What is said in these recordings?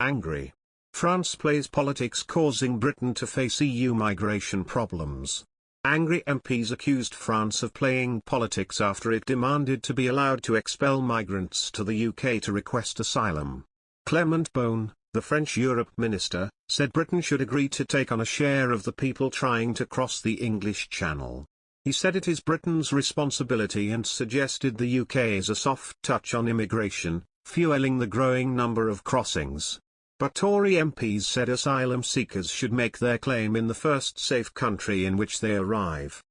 angry. France plays politics causing Britain to face EU migration problems. Angry MPs accused France of playing politics after it demanded to be allowed to expel migrants to the UK to request asylum. Clement Beaune, the French Europe minister, said Britain should agree to take on a share of the people trying to cross the English Channel. He said it is Britain's responsibility and suggested the UK is a soft touch on immigration, fueling the growing number of crossings. But Tory MPs said asylum seekers should make their claim in the first safe country in which they arrive.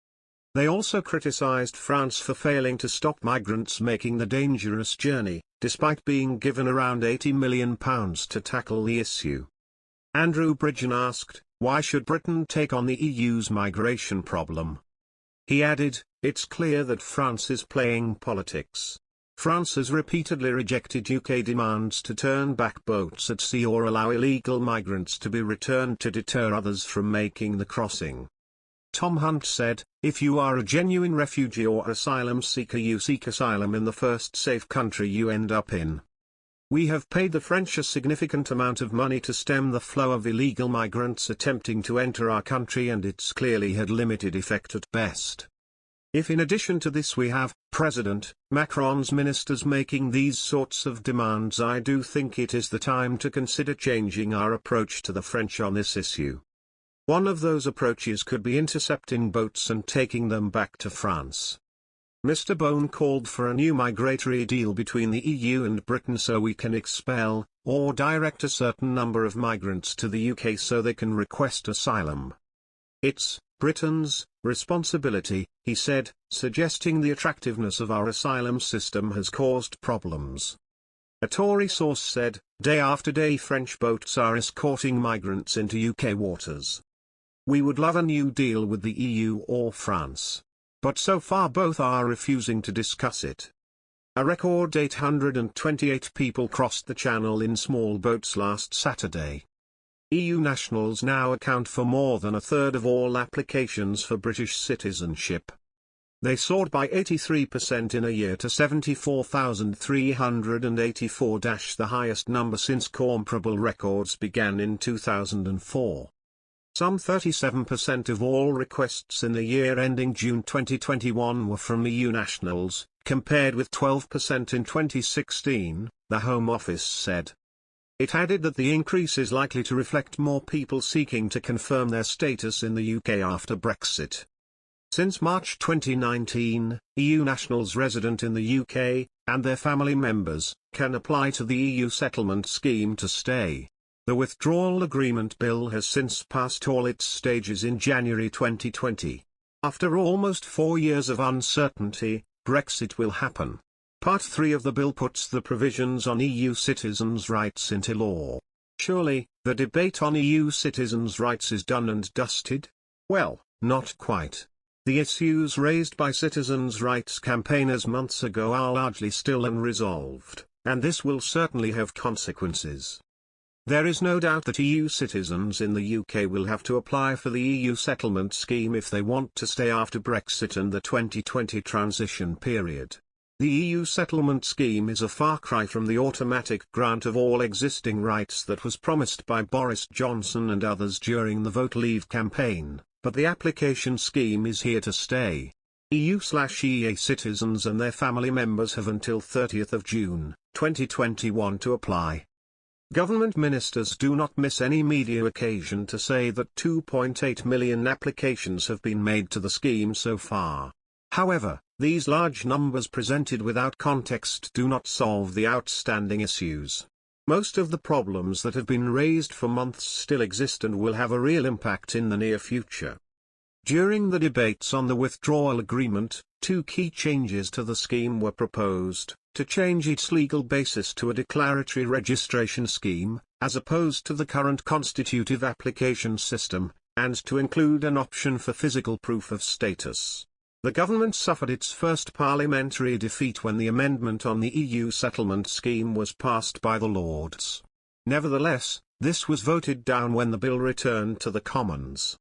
They also criticised France for failing to stop migrants making the dangerous journey, despite being given around £80 million to tackle the issue. Andrew Bridgen asked, why should Britain take on the EU's migration problem? He added, it's clear that France is playing politics. France has repeatedly rejected UK demands to turn back boats at sea or allow illegal migrants to be returned to deter others from making the crossing. Tom Hunt said, if you are a genuine refugee or asylum seeker, you seek asylum in the first safe country you end up in. We have paid the French a significant amount of money to stem the flow of illegal migrants attempting to enter our country, and it's clearly had limited effect at best. If in addition to this we have President Macron's ministers making these sorts of demands, I do think it is the time to consider changing our approach to the French on this issue. One of those approaches could be intercepting boats and taking them back to France. Mr. Beaune called for a new migratory deal between the EU and Britain so we can expel, or direct a certain number of migrants to the UK so they can request asylum. It's Britain's responsibility, he said, suggesting the attractiveness of our asylum system has caused problems. A Tory source said, day after day French boats are escorting migrants into UK waters. We would love a new deal with the EU or France. But so far both are refusing to discuss it. A record 828 people crossed the Channel in small boats last Saturday. EU nationals now account for more than a third of all applications for British citizenship. They soared by 83% in a year to 74,384, the highest number since comparable records began in 2004. Some 37% of all requests in the year ending June 2021 were from EU nationals, compared with 12% in 2016, the Home Office said. It added that the increase is likely to reflect more people seeking to confirm their status in the UK after Brexit. Since March 2019, EU nationals resident in the UK, and their family members, can apply to the EU settlement scheme to stay. The Withdrawal Agreement Bill has since passed all its stages in January 2020. After almost 4 years of uncertainty, Brexit will happen. Part 3 of the bill puts the provisions on EU citizens' rights into law. Surely, the debate on EU citizens' rights is done and dusted? Well, not quite. The issues raised by citizens' rights campaigners months ago are largely still unresolved, and this will certainly have consequences. There is no doubt that EU citizens in the UK will have to apply for the EU settlement scheme if they want to stay after Brexit and the 2020 transition period. The EU settlement scheme is a far cry from the automatic grant of all existing rights that was promised by Boris Johnson and others during the Vote Leave campaign, but the application scheme is here to stay. EU/EA citizens and their family members have until 30th of June, 2021 to apply. Government ministers do not miss any media occasion to say that 2.8 million applications have been made to the scheme so far. However, these large numbers presented without context do not solve the outstanding issues. Most of the problems that have been raised for months still exist and will have a real impact in the near future. During the debates on the withdrawal agreement, 2 key changes to the scheme were proposed: to change its legal basis to a declaratory registration scheme, as opposed to the current constitutive application system, and to include an option for physical proof of status. The government suffered its first parliamentary defeat when the amendment on the EU settlement scheme was passed by the Lords. Nevertheless, this was voted down when the bill returned to the Commons.